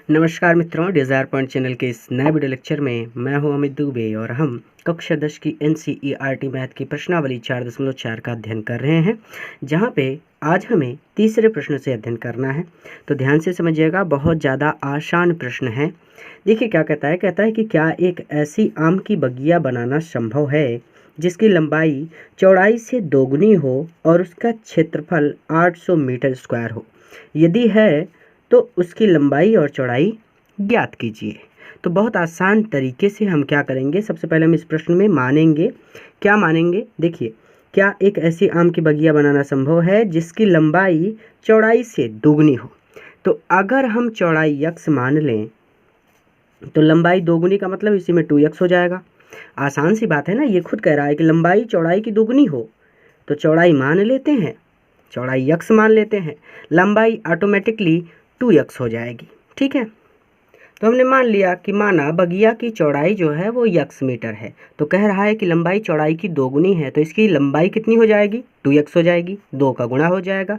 नमस्कार मित्रों, desire point channel के इस नए वीडियो लेक्चर में मैं हूं अमित दुबे और हम कक्षा 10 की NCERT मैथ की प्रश्नावली 4.4 का अध्ययन कर रहे हैं, जहां पे आज हमें तीसरे प्रश्न से अध्ययन करना है। तो ध्यान से समझिएगा, बहुत ज़्यादा आसान प्रश्न है। देखिए क्या कहता है कि क्या एक ऐसी आम की बगिया बनाना संभव है जिसकी लंबाई चौड़ाई से दोगुनी हो और उसका क्षेत्रफल 800 मीटर स्क्वायर हो। यदि है तो उसकी लंबाई और चौड़ाई ज्ञात कीजिए। तो बहुत आसान तरीके से हम क्या करेंगे, सबसे पहले हम इस प्रश्न में मानेंगे। क्या मानेंगे? देखिए, क्या एक ऐसी आम की बगिया बनाना संभव है जिसकी लंबाई चौड़ाई से दोगुनी हो। तो अगर हम चौड़ाई x मान लें तो लंबाई दोगुनी का मतलब इसी में 2x हो जाएगा। आसान सी बात है ना, ये खुद कह रहा है कि लंबाई चौड़ाई की दोगुनी हो, तो चौड़ाई मान लेते हैं, चौड़ाई x मान लेते हैं, लंबाई ऑटोमेटिकली 2x हो जाएगी। ठीक है, तो हमने मान लिया कि माना बगिया की चौड़ाई जो है वो x मीटर है, तो कह रहा है कि लंबाई चौड़ाई की दोगुनी है, तो इसकी लंबाई कितनी हो जाएगी? 2x हो जाएगी, 2 का गुणा हो जाएगा।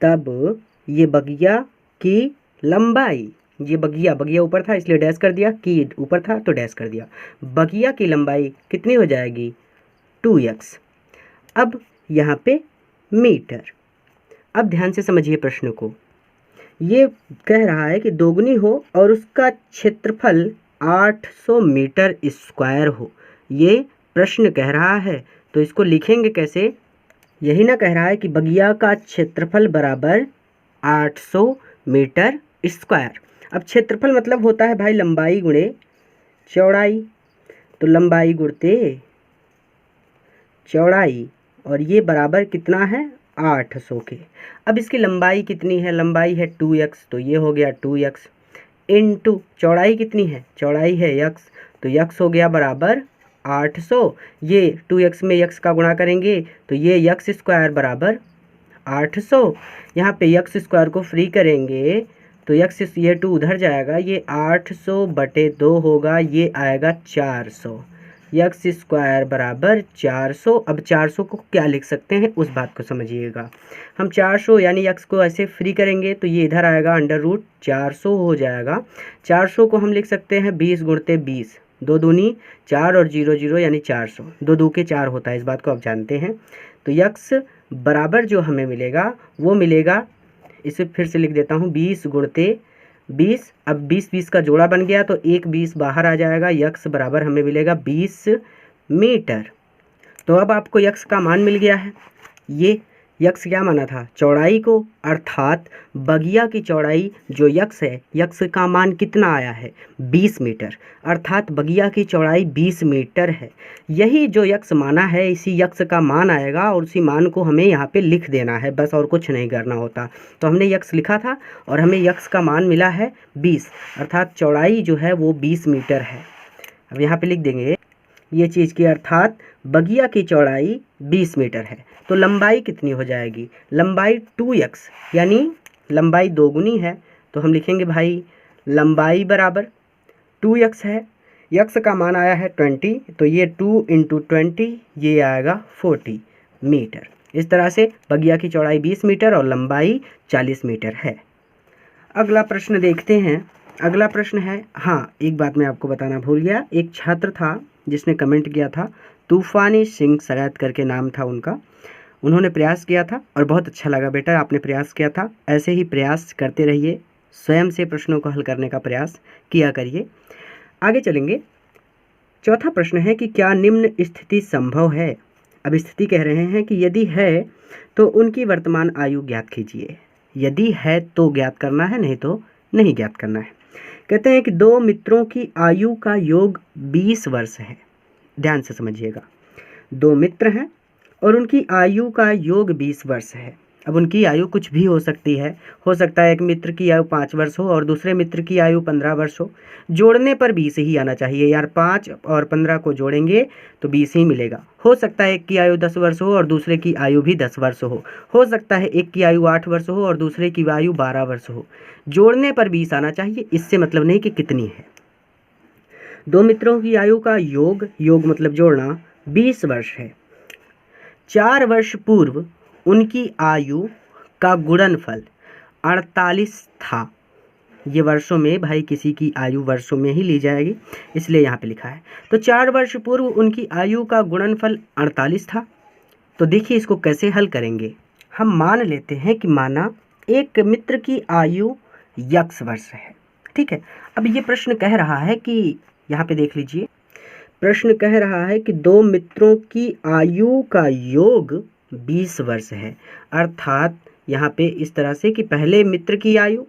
तब ये बगिया की लंबाई, ये बगिया ऊपर था इसलिए डैश कर दिया, की ऊपर था तो डैश कर दिया। बगिया की लंबाई कितनी हो जाएगी? 2x। अब यहाँ पे मीटर। अब ध्यान से समझिए प्रश्न को। ये कह रहा है कि दोगुनी हो और उसका क्षेत्रफल 800 मीटर स्क्वायर हो। ये प्रश्न कह रहा है, तो इसको लिखेंगे कैसे? यही ना कह रहा है कि बगिया का क्षेत्रफल बराबर 800 मीटर स्क्वायर। अब क्षेत्रफल मतलब होता है भाई लंबाई गुणे चौड़ाई, तो लंबाई गुणते चौड़ाई, और ये बराबर कितना है? 800 के। अब इसकी लंबाई कितनी है? लंबाई है 2x, तो ये हो गया 2x इंटू चौड़ाई कितनी है? चौड़ाई है x, तो x हो गया बराबर 800। ये 2x में x का गुणा करेंगे तो ये x स्क्वायर बराबर 800। यहाँ पे x स्क्वायर को फ्री करेंगे तो x, ये 2 उधर जाएगा, ये 800/2 होगा, ये आएगा 400। एक्स स्क्वायर बराबर 400। अब 400 को क्या लिख सकते हैं उस बात को समझिएगा। हम 400 यानी x को ऐसे फ्री करेंगे तो ये इधर आएगा, √400 हो जाएगा। 400 को हम लिख सकते हैं 20 गुणते 20, 2 दूनी 4 और 0 0 यानी 400, 2 2 के 4 होता है, इस बात को आप जानते हैं। तो x बराबर जो हमें मिलेगा वो मिलेगा, इसे फिर से लिख देता हूँ, 20 गुणते 20। अब 20 का जोड़ा बन गया तो एक 20 बाहर आ जाएगा, x बराबर हमें मिलेगा 20 मीटर। तो अब आपको x का मान मिल गया है। ये x क्या माना था? चौड़ाई को, अर्थात बगिया की चौड़ाई जो x है, x का मान कितना आया है? 20 मीटर, अर्थात बगिया की चौड़ाई 20 मीटर है। यही जो x माना है इसी x का मान आएगा और उसी मान को हमें यहाँ पे लिख देना है, बस और कुछ नहीं करना होता। तो हमने x लिखा था और हमें x का मान मिला है 20, अर्थात चौड़ाई जो है वो 20 मीटर है। अब यहाँ पे लिख देंगे ये चीज़ की, अर्थात बगिया की चौड़ाई 20 मीटर है। तो लंबाई कितनी हो जाएगी? लंबाई 2x, यानी लंबाई दोगुनी है, तो हम लिखेंगे भाई लंबाई बराबर 2x है, x का मान आया है 20, तो ये 2 × 20 ये आएगा 40 मीटर। इस तरह से बगिया की चौड़ाई 20 मीटर और लंबाई 40 मीटर है। अगला प्रश्न देखते हैं। अगला प्रश्न है, हाँ एक बात मैं आपको बताना भूल गया, एक छात्र था जिसने कमेंट किया था, तूफानी सिंह शायद करके नाम था उनका। उन्होंने प्रयास किया था और बहुत अच्छा लगा बेटा, आपने प्रयास किया था, ऐसे ही प्रयास करते रहिए, स्वयं से प्रश्नों को हल करने का प्रयास किया करिए। आगे चलेंगे। चौथा प्रश्न है कि क्या निम्न स्थिति संभव है। अब स्थिति कह रहे हैं कि यदि है तो उनकी वर्तमान आयु ज्ञात कीजिए। यदि है तो ज्ञात करना है, नहीं तो नहीं ज्ञात करना है। कहते हैं कि 2 मित्रों की आयु का योग 20 वर्ष है। ध्यान से समझिएगा, 2 मित्र हैं और उनकी आयु का योग 20 वर्ष है। अब उनकी आयु कुछ भी हो सकती है, हो सकता है एक मित्र की आयु 5 वर्ष हो और दूसरे मित्र की आयु 15 वर्ष हो। जोड़ने पर 20 ही आना चाहिए यार, 5 और 15 को जोड़ेंगे तो 20 ही मिलेगा। हो सकता है एक की आयु 10 वर्ष हो और दूसरे की आयु भी 10 वर्ष हो सकता है एक की आयु 8 वर्ष हो और दूसरे की आयु 12 वर्ष हो। जोड़ने पर 20 आना चाहिए, इससे मतलब नहीं कि कितनी है। 2 मित्रों की आयु का योग मतलब जोड़ना 20 वर्ष है। 4 वर्ष पूर्व उनकी आयु का गुणनफल 48 था। ये वर्षों में भाई किसी की आयु वर्षों में ही ली जाएगी, इसलिए यहाँ पे लिखा है। तो 4 वर्ष पूर्व उनकी आयु का गुणनफल 48 था। तो देखिए इसको कैसे हल करेंगे। हम मान लेते हैं कि माना एक मित्र की आयु x वर्ष है, ठीक है। अब ये प्रश्न कह रहा है कि यहाँ पे देख लीजिए, प्रश्न कह रहा है कि दो मित्रों की आयु का योग 20 वर्ष है। अर्थात यहाँ पे इस तरह से कि पहले मित्र की आयु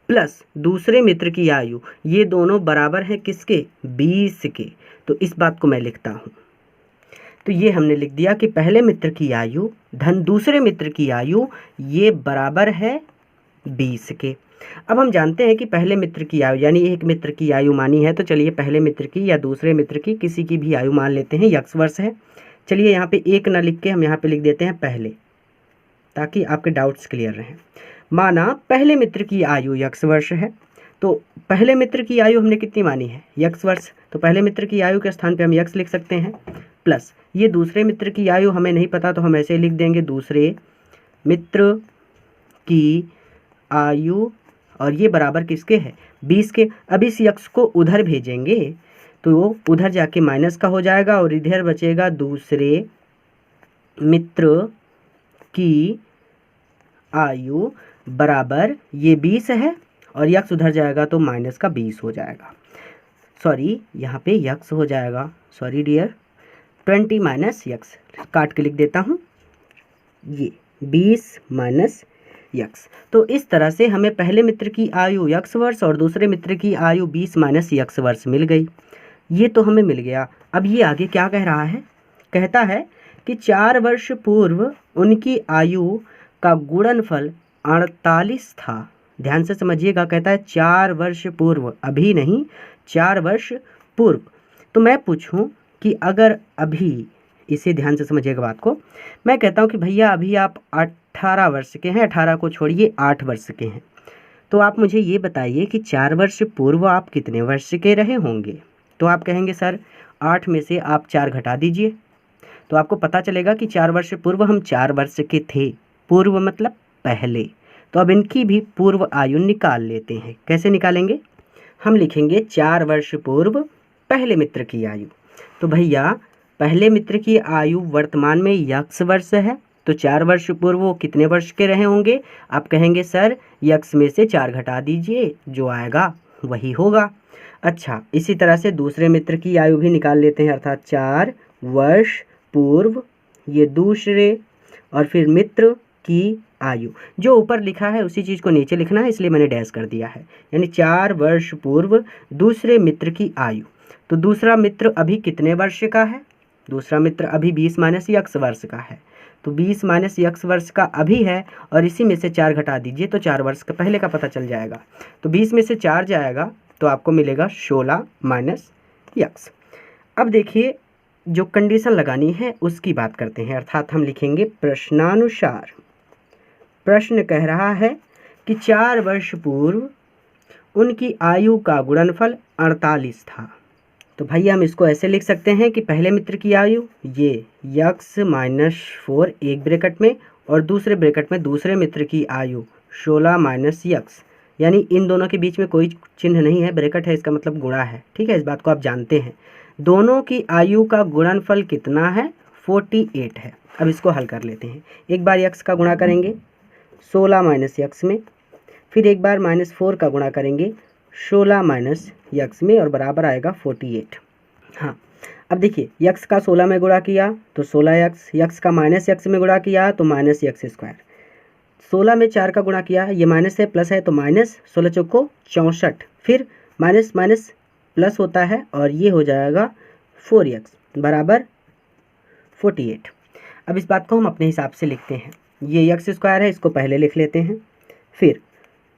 प्लस दूसरे मित्र की आयु, ये दोनों बराबर हैं किसके, 20 के। तो इस बात को मैं लिखता हूँ। तो ये हमने लिख दिया कि पहले मित्र की आयु धन दूसरे मित्र की आयु, ये बराबर है 20 के। अब हम जानते हैं कि पहले मित्र की आयु यानी एक मित्र की आयु मानी है, तो चलिए पहले मित्र की या दूसरे मित्र की किसी की भी आयु मान लेते हैं, x वर्ष है। चलिए यहाँ पे एक ना लिख के हम यहाँ पे लिख देते हैं पहले, ताकि आपके डाउट्स क्लियर रहें। माना पहले मित्र की आयु x वर्ष है, तो पहले मित्र की आयु हमने कितनी मानी है, x वर्ष। तो पहले मित्र की आयु के स्थान पे हम x लिख सकते हैं, प्लस ये दूसरे मित्र की आयु हमें नहीं पता तो हम ऐसे लिख देंगे दूसरे मित्र की आयु, और ये बराबर किसके है, 20 के। अब इस x को उधर भेजेंगे तो वो उधर जाके माइनस का हो जाएगा और इधर बचेगा दूसरे मित्र की आयु बराबर ये 20 है, और x उधर जाएगा तो माइनस का 20 हो जाएगा। सॉरी यहाँ पे x हो जाएगा, सॉरी डियर, 20 माइनस x काट के लिख देता हूँ, ये 20 माइनस x। तो इस तरह से हमें पहले मित्र की आयु x वर्ष और दूसरे मित्र की आयु 20 माइनस x वर्ष मिल गई। ये तो हमें मिल गया। अब ये आगे क्या कह रहा है, कहता है कि 4 वर्ष पूर्व उनकी आयु का गुणनफल 48 था। ध्यान से समझिएगा, कहता है 4 वर्ष पूर्व, अभी नहीं, 4 वर्ष पूर्व। तो मैं पूछूं कि अगर अभी, इसे ध्यान से समझिएगा बात को, मैं कहता हूं कि भैया अभी आप 18 वर्ष के हैं, 18 को छोड़िए 8 वर्ष के हैं, तो आप मुझे ये बताइए कि 4 वर्ष पूर्व आप कितने वर्ष के रहे होंगे। तो आप कहेंगे सर 8 में से आप 4 घटा दीजिए, तो आपको पता चलेगा कि 4 वर्ष पूर्व हम 4 वर्ष के थे। पूर्व मतलब पहले। तो अब इनकी भी पूर्व आयु निकाल लेते हैं। कैसे निकालेंगे, हम लिखेंगे 4 वर्ष पूर्व पहले मित्र की आयु। तो भैया पहले मित्र की आयु वर्तमान में x वर्ष है, तो 4 वर्ष पूर्व वो कितने वर्ष के रहे होंगे। आप कहेंगे सर x में से 4 घटा दीजिए, जो आएगा वही होगा। अच्छा, इसी तरह से दूसरे मित्र की आयु भी निकाल लेते हैं, अर्थात 4 वर्ष पूर्व ये दूसरे, और फिर मित्र की आयु, जो ऊपर लिखा है उसी चीज़ को नीचे लिखना है, इसलिए मैंने डैश कर दिया है। यानी 4 वर्ष पूर्व दूसरे मित्र की आयु। तो दूसरा मित्र अभी कितने वर्ष का है, दूसरा मित्र अभी 20 माइनस x वर्ष का है, तो 20 माइनस x वर्ष का अभी है, और इसी में से 4 घटा दीजिए तो 4 वर्ष का पहले का पता चल जाएगा। तो 20 में से 4 जाएगा तो आपको मिलेगा 16 माइनस x। अब देखिए जो कंडीशन लगानी है उसकी बात करते हैं, अर्थात हम लिखेंगे प्रश्नानुसार। प्रश्न कह रहा है कि 4 वर्ष पूर्व उनकी आयु का गुणनफल 48 था। तो भैया हम इसको ऐसे लिख सकते हैं कि पहले मित्र की आयु ये x माइनस 4 एक ब्रैकेट में, और दूसरे ब्रैकेट में दूसरे मित्र की आयु 16 माइनस x, यानी इन दोनों के बीच में कोई चिन्ह नहीं है, ब्रैकेट है, इसका मतलब गुणा है। ठीक है, इस बात को आप जानते हैं। दोनों की आयु का गुणनफल कितना है, 48 है। अब इसको हल कर लेते हैं। एक बार x का गुणा करेंगे 16 माइनस x में, फिर एक बार -4 का गुणा करेंगे 16 माइनस x में, और बराबर आएगा 48। हाँ, अब देखिए x का 16 में गुणा किया तो 16x, x का -x में गुणा किया तो -x², 16 में 4 का गुणा किया, ये माइनस है प्लस है तो माइनस, 16 चौको 64, फिर माइनस माइनस प्लस होता है और ये हो जाएगा 4x बराबर 48। अब इस बात को हम अपने हिसाब से लिखते हैं। ये x² है, इसको पहले लिख लेते हैं, फिर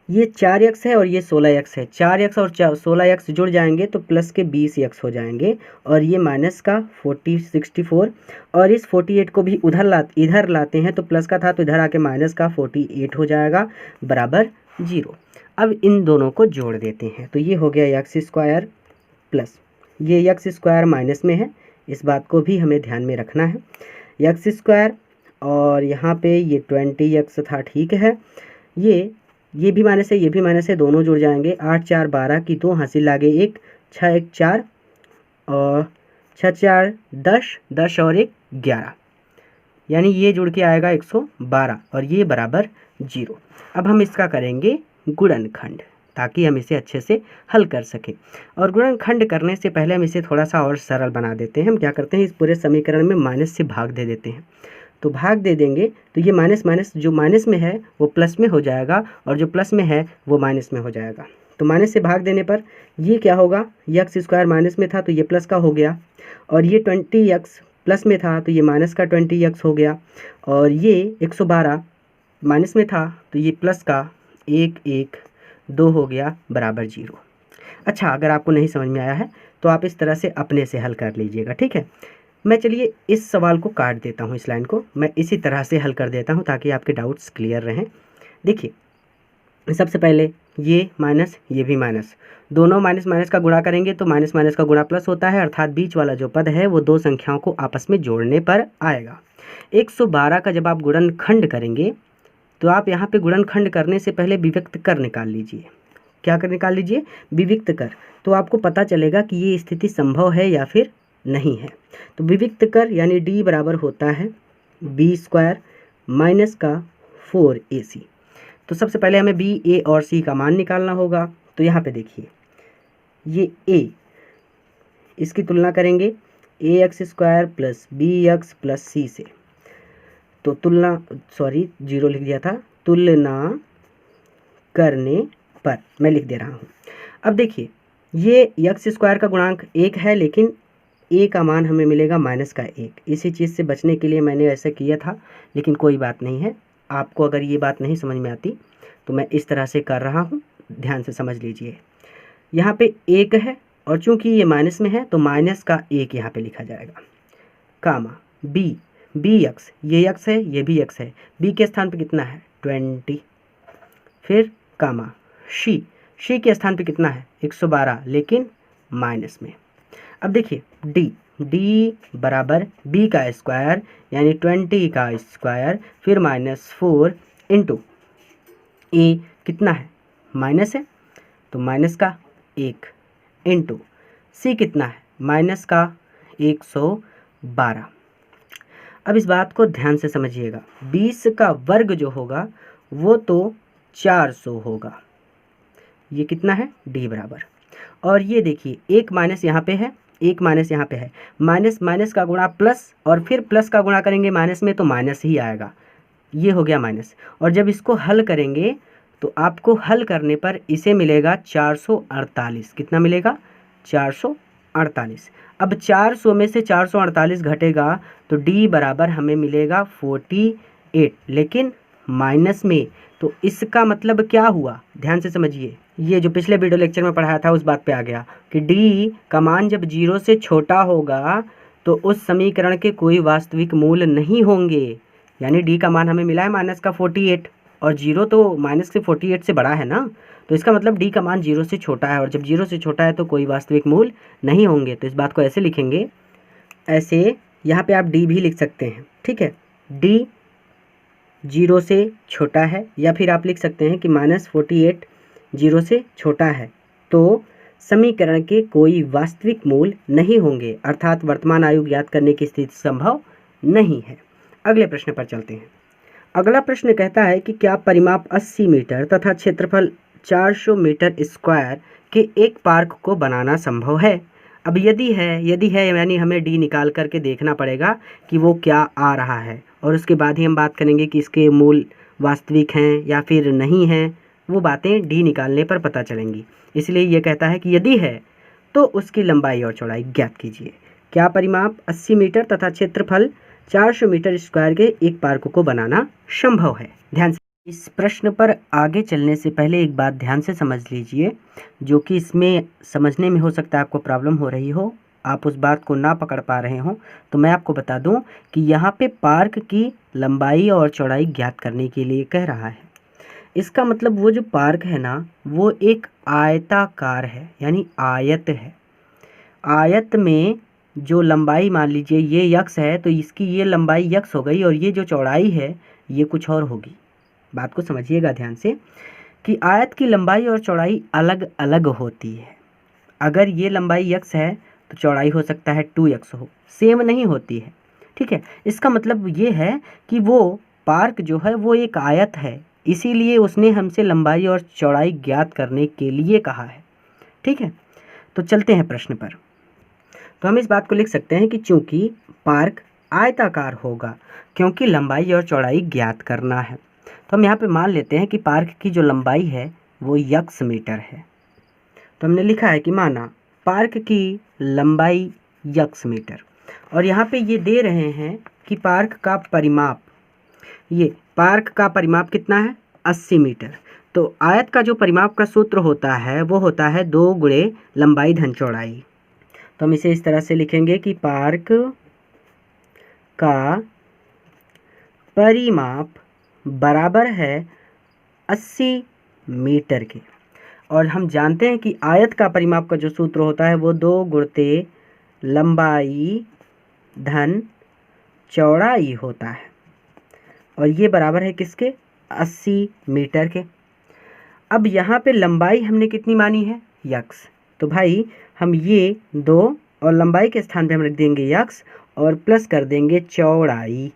ये 4x है और ये 16x है, 4x और 16x जुड़ जाएंगे तो प्लस के 20x हो जाएंगे, और ये माइनस का 64, और इस 48 को भी इधर लाते हैं तो प्लस का था तो इधर आके माइनस का 48 हो जाएगा बराबर 0। अब इन दोनों को जोड़ देते हैं तो ये हो गया x² प्लस ये x² माइनस में है, इस बात को भी हमें ध्यान में रखना है। x² और यहाँ पे ये 20x था, ठीक है, ये ये भी माइनस है, ये भी माइनस है, दोनों जुड़ जाएंगे। 8 4 12 की 2, हासिल लागे 1, 6 1 4 और 6 4 10, 10 और 1 11, यानी ये जुड़ के आएगा 112 और ये बराबर 0। अब हम इसका करेंगे गुणनखंड ताकि हम इसे अच्छे से हल कर सकें। और गुणनखंड करने से पहले हम इसे थोड़ा सा और सरल बना देते हैं। हम क्या करते हैं, इस पूरे समीकरण में माइनस से भाग दे देते हैं। तो भाग दे देंगे तो ये माइनस माइनस जो माइनस में है वो प्लस में हो जाएगा और जो प्लस में है वो माइनस में हो जाएगा। तो माइनस से भाग देने पर ये क्या होगा, एक्स स्क्वायर माइनस में था तो ये प्लस का हो गया, और ये 20x प्लस में था तो ये माइनस का 20x हो गया, और ये 112 माइनस में था तो ये प्लस का 1 1 2 हो गया बराबर 0। अच्छा, अगर आपको नहीं समझ में आया है तो आप इस तरह से अपने से हल कर लीजिएगा, ठीक है। मैं चलिए इस सवाल को काट देता हूँ, इस लाइन को मैं इसी तरह से हल कर देता हूँ ताकि आपके डाउट्स क्लियर रहें। देखिए, सबसे पहले ये माइनस ये भी माइनस, दोनों माइनस माइनस का गुणा करेंगे तो माइनस माइनस का गुणा प्लस होता है, अर्थात बीच वाला जो पद है वो दो संख्याओं को आपस में जोड़ने पर आएगा। 112 का जब आप गुणनखंड करेंगे तो आप यहाँ पे गुणनखंड करने से पहले विविक्त कर निकाल लीजिए। क्या कर निकाल लीजिए, विविक्त कर, तो आपको पता चलेगा कि ये स्थिति संभव है या फिर नहीं है। तो विविक्त कर यानी d बराबर होता है b स्क्वायर माइनस का 4ac। तो सबसे पहले हमें b, a और c का मान निकालना होगा। तो यहाँ पे देखिए, ये a, इसकी तुलना करेंगे ax square plus bx plus c से। तो तुलना, सॉरी 0 लिख दिया था, तुलना करने पर मैं लिख दे रहा हूँ। अब देखिए, ये एक्स स्क्वायर का गुणांक 1 है, लेकिन ए का मान हमें मिलेगा माइनस का 1। इसी चीज़ से बचने के लिए मैंने ऐसा किया था, लेकिन कोई बात नहीं है। आपको अगर ये बात नहीं समझ में आती तो मैं इस तरह से कर रहा हूँ, ध्यान से समझ लीजिए। यहाँ पे 1 है और चूंकि ये माइनस में है तो माइनस का 1 यहाँ पे लिखा जाएगा, कामा बी एक्स, ये एक्स है ये भी एक्स है, बी के स्थान पे कितना है 20, फिर कामा शी के स्थान पे कितना है 112, लेकिन माइनस में। अब देखिए, डी बराबर बी का स्क्वायर यानी 20 का स्क्वायर, फिर -4 इंटू ए कितना है माइनस है तो माइनस का 1 इंटू सी कितना है माइनस का 112। अब इस बात को ध्यान से समझिएगा, 20 का वर्ग जो होगा वो तो 400 होगा। ये कितना है d बराबर, और ये देखिए एक माइनस यहाँ पे है, एक माइनस यहाँ पे है, माइनस माइनस का गुणा प्लस, और फिर प्लस का गुणा करेंगे माइनस में तो माइनस ही आएगा। ये हो गया माइनस, और जब इसको हल करेंगे तो आपको हल करने पर इसे मिलेगा 448। कितना मिलेगा 448। अब 400 में से 448 घटेगा तो d बराबर हमें मिलेगा 48, लेकिन माइनस में। तो इसका मतलब क्या हुआ, ध्यान से समझिए, ये जो पिछले वीडियो लेक्चर में पढ़ाया था उस बात पे आ गया कि d का मान जब 0 से छोटा होगा तो उस समीकरण के कोई वास्तविक मूल नहीं होंगे। यानी d का मान हमें मिला है माइनस का 48 और 0 तो माइनस के 48 से बड़ा है ना, तो इसका मतलब d का मान 0 से छोटा है, और जब 0 से छोटा है तो कोई वास्तविक मूल नहीं होंगे। तो इस बात को ऐसे लिखेंगे, ऐसे यहाँ पे आप d भी लिख सकते हैं, ठीक है, d 0 से छोटा है, या फिर आप लिख सकते हैं कि -48 0 से छोटा है, तो समीकरण के कोई वास्तविक मूल नहीं होंगे, अर्थात वर्तमान आयु ज्ञात करने की स्थिति संभव नहीं है। अगले प्रश्न पर चलते हैं। अगला प्रश्न कहता है कि क्या परिमाप 80 मीटर तथा क्षेत्रफल 400 मीटर स्क्वायर के एक पार्क को बनाना संभव है। अब यदि है यानी हमें डी निकाल करके देखना पड़ेगा कि वो क्या आ रहा है, और उसके बाद ही हम बात करेंगे कि इसके मूल वास्तविक हैं या फिर नहीं हैं। वो बातें डी निकालने पर पता चलेंगी। इसलिए ये कहता है कि यदि है तो उसकी लंबाई और चौड़ाई ज्ञात कीजिए। क्या परिमाप 80 मीटर तथा क्षेत्रफल 400 मीटर स्क्वायर के एक पार्क को बनाना संभव है। ध्यान से इस प्रश्न पर आगे चलने से पहले एक बात ध्यान से समझ लीजिए, जो कि इसमें समझने में हो सकता है आपको प्रॉब्लम हो रही हो, आप उस बात को ना पकड़ पा रहे हो। तो मैं आपको बता दूं कि यहाँ पे पार्क की लंबाई और चौड़ाई ज्ञात करने के लिए कह रहा है। इसका मतलब वो जो पार्क है ना वो एक आयताकार है, यानी आयत है। आयत में जो लंबाई मान लीजिए ये यक्स है तो इसकी ये लंबाई यक्स हो गई, और ये जो चौड़ाई है ये कुछ और होगी। बात को समझिएगा ध्यान से कि आयत की लंबाई और चौड़ाई अलग अलग होती है। अगर ये लंबाई x है तो चौड़ाई हो सकता है 2x हो, सेम नहीं होती है। ठीक है, इसका मतलब ये है कि वो पार्क जो है वो एक आयत है, इसीलिए उसने हमसे लंबाई और चौड़ाई ज्ञात करने के लिए कहा है। ठीक है, तो चलते हैं प्रश्न पर। तो हम इस बात को लिख सकते हैं कि चूंकि पार्क आयताकार होगा क्योंकि लंबाई और चौड़ाई ज्ञात करना है, तो हम यहाँ पे मान लेते हैं कि पार्क की जो लंबाई है वो x मीटर है। तो हमने लिखा है कि माना पार्क की लंबाई x मीटर, और यहाँ पे ये दे रहे हैं कि पार्क का परिमाप, ये पार्क का परिमाप कितना है 80 मीटर। तो आयत का जो परिमाप का सूत्र होता है वो होता है 2 गुणे लंबाई धन चौड़ाई। तो हम इसे इस तरह से लिखेंगे कि पार्क का परिमाप बराबर है 80 मीटर के, और हम जानते हैं कि आयत का परिमाप का जो सूत्र होता है वो 2 गुणित लंबाई धन चौड़ाई होता है, और ये बराबर है किसके 80 मीटर के। अब यहाँ पे लंबाई हमने कितनी मानी है x, तो भाई हम ये 2 और लंबाई के स्थान पे हम रख देंगे x और प्लस कर देंगे चौड़ाई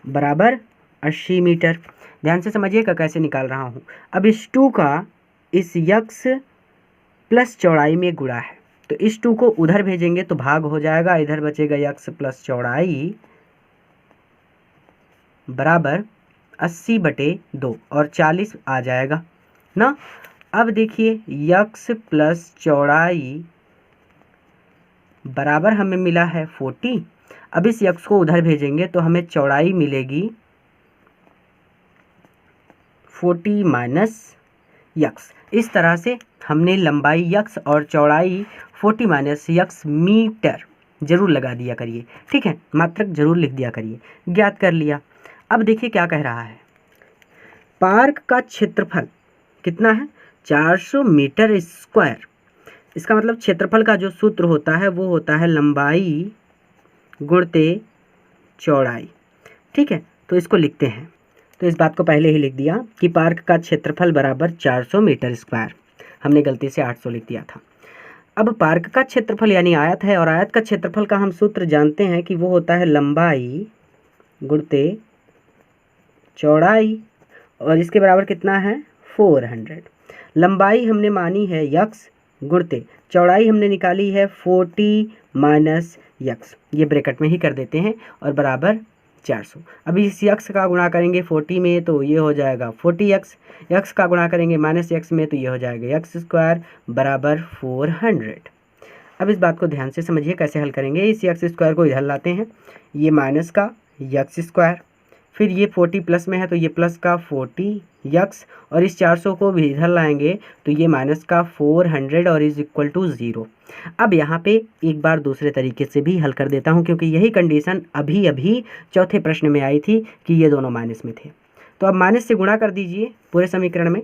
बराबर 80 मीटर। ध्यान से समझिएगा कैसे निकाल रहा हूँ। अब इस 2 का इस x प्लस चौड़ाई में गुणा है, तो इस 2 को उधर भेजेंगे तो भाग हो जाएगा, इधर बचेगा x प्लस चौड़ाई बराबर 80/2 और 40 आ जाएगा ना। अब देखिए x प्लस चौड़ाई बराबर हमें मिला है 40। अब इस x को उधर भेजेंगे तो हमें चौड़ाई मिलेगी 40 माइनस x। इस तरह से हमने लंबाई x और चौड़ाई 40 माइनस x मीटर जरूर लगा दिया करिए। ठीक है, मात्रक जरूर लिख दिया करिए। ज्ञात कर लिया। अब देखिए क्या कह रहा है, पार्क का क्षेत्रफल कितना है 400 मीटर स्क्वायर। इसका मतलब क्षेत्रफल का जो सूत्र होता है वो होता है लंबाई गुणित चौड़ाई। ठीक है, तो इसको लिखते हैं। तो इस बात को पहले ही लिख दिया कि पार्क का क्षेत्रफल बराबर 400 मीटर स्क्वायर, हमने गलती से 800 लिख दिया था। अब पार्क का क्षेत्रफल यानी आयत है, और आयत का क्षेत्रफल का हम सूत्र जानते हैं कि वो होता है लंबाई गुणित चौड़ाई, और इसके बराबर कितना है 400। लंबाई हमने मानी है x गुणित चौड़ाई हमने निकाली है 40 माइनस x, ये ब्रैकेट में ही कर देते हैं, और बराबर 400। अभी इस x का गुणा करेंगे 40 में तो ये हो जाएगा 40x, x का गुणा करेंगे माइनस x में तो ये हो जाएगा x स्क्वायर बराबर 400। अब इस बात को ध्यान से समझिए कैसे हल करेंगे। इस x स्क्वायर को इधर लाते हैं, ये माइनस का x स्क्वायर, फिर ये 40 प्लस में है तो ये प्लस का 40x, और इस 400 को भी इधर लाएंगे तो ये माइनस का 400 और इज इक्वल टू 0। अब यहाँ पे एक बार दूसरे तरीके से भी हल कर देता हूँ, क्योंकि यही कंडीशन अभी अभी चौथे प्रश्न में आई थी कि ये दोनों माइनस में थे। तो अब माइनस से गुणा कर दीजिए पूरे समीकरण में,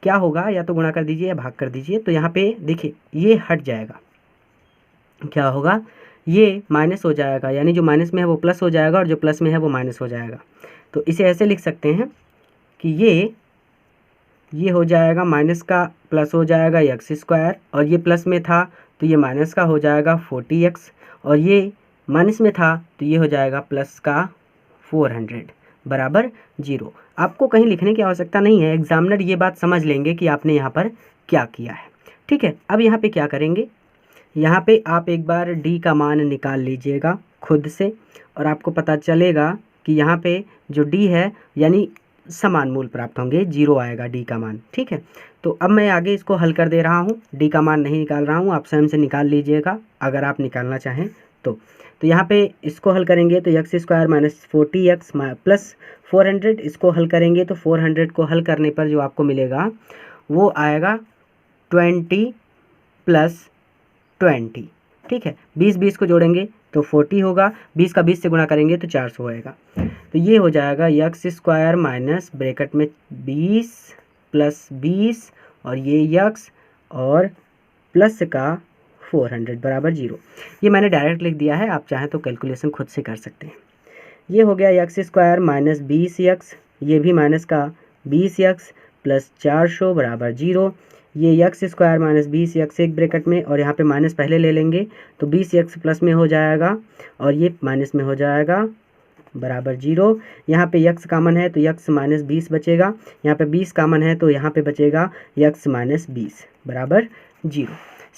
क्या होगा, या तो गुणा कर दीजिए या भाग कर दीजिए। तो यहाँ पे देखिए ये हट जाएगा, क्या होगा, ये माइनस हो जाएगा, यानी जो माइनस में है वो प्लस हो जाएगा और जो प्लस में है वो माइनस हो जाएगा। तो इसे ऐसे लिख सकते हैं कि ये हो जाएगा माइनस का प्लस हो जाएगा x स्क्वायर, और ये प्लस में था तो ये माइनस का हो जाएगा 40x, और ये माइनस में था तो ये हो जाएगा प्लस का 400 बराबर 0। आपको कहीं लिखने की आवश्यकता नहीं है, एग्जामिनर ये बात समझ लेंगे कि आपने यहाँ पर क्या किया है। ठीक है, अब यहाँ पे क्या करेंगे, यहाँ पे आप एक बार d का मान निकाल लीजिएगा खुद से, और आपको पता चलेगा कि यहाँ पे जो d है यानी समान मूल प्राप्त होंगे, 0 आएगा d का मान। ठीक है, तो अब मैं आगे इसको हल कर दे रहा हूँ, d का मान नहीं निकाल रहा हूँ, आप स्वयं से निकाल लीजिएगा अगर आप निकालना चाहें तो यहाँ पे इसको हल करेंगे तो x square minus 40x plus 400, इसको हल करेंगे तो 400 को हल करने पर जो आपको मिलेगा वो आएगा 20 प्लस 20। ठीक है, 20 को जोड़ेंगे तो 40 होगा, 20 का 20 से गुणा करेंगे तो 400 होएगा। तो ये हो जाएगा x स्क्वायर माइनस ब्रैकेट में 20 प्लस 20 और ये x और प्लस का 400 बराबर 0। ये मैंने डायरेक्ट लिख दिया है, आप चाहें तो कैलकुलेशन खुद से कर सकते हैं। ये हो गया x स्क्वायर माइनस 20x, ये भी माइनस का 20x प्लस 400 बराबर 0। ये यक्स स्क्वायर माइनस 20 यक्स एक ब्रैकेट में, और यहाँ पे माइनस पहले ले लेंगे तो 20 यक्स प्लस में हो जाएगा और ये माइनस में हो जाएगा बराबर 0। यहाँ पे यक्स कामन है तो यक्स माइनस 20 बचेगा, यहाँ पे 20 कामन है तो यहाँ पे बचेगा यक्स माइनस 20 बराबर 0।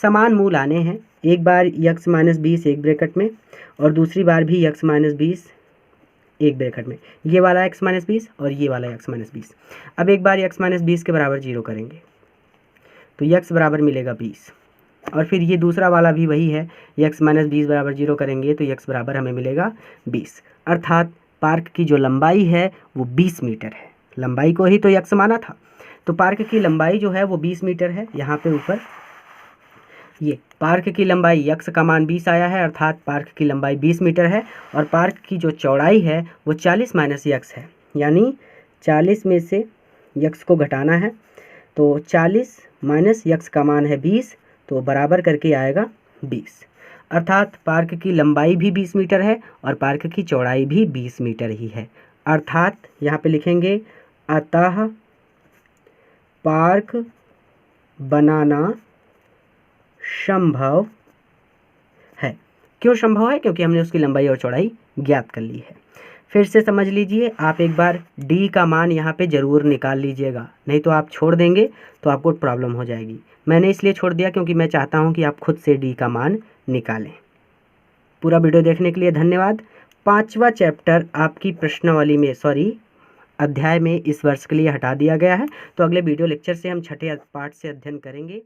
समान मूल आने हैं, एक बार यक्स माइनस 20 एक ब्रैकेट में और दूसरी बार भी यक्स माइनस 20 एक ब्रैकेट में, ये वाला एक्स माइनस 20 और ये वाला एक्स माइनस 20। अब एक बार यक्स माइनस 20 के बराबर 0 करेंगे तो यक्स बराबर मिलेगा 20, और फिर ये दूसरा वाला भी वही है, यक्स माइनस 20 बराबर 0 करेंगे तो यक्स बराबर हमें मिलेगा 20। अर्थात पार्क की जो लंबाई है वो 20 मीटर है। लंबाई को ही तो यक्स माना था, तो पार्क की लंबाई जो है वो 20 मीटर है। यहाँ पे ऊपर ये पार्क की लंबाई यक्स का मान 20 आया है, अर्थात पार्क की लंबाई 20 मीटर है, और पार्क की जो चौड़ाई है वो 40 माइनस यक्स है, यानी 40 में से यक्स को घटाना है तो 40 माइनस यक्स का मान है 20, तो बराबर करके आएगा 20। अर्थात पार्क की लंबाई भी 20 मीटर है और पार्क की चौड़ाई भी 20 मीटर ही है। अर्थात यहाँ पे लिखेंगे अतः पार्क बनाना संभव है। क्यों संभव है? क्योंकि हमने उसकी लंबाई और चौड़ाई ज्ञात कर ली है। फिर से समझ लीजिए, आप एक बार d का मान यहाँ पे ज़रूर निकाल लीजिएगा, नहीं तो आप छोड़ देंगे तो आपको प्रॉब्लम हो जाएगी। मैंने इसलिए छोड़ दिया क्योंकि मैं चाहता हूँ कि आप खुद से d का मान निकालें। पूरा वीडियो देखने के लिए धन्यवाद। 5वां चैप्टर आपकी प्रश्नावली में अध्याय में इस वर्ष के लिए हटा दिया गया है, तो अगले वीडियो लेक्चर से हम 6ठे पाठ से अध्ययन करेंगे।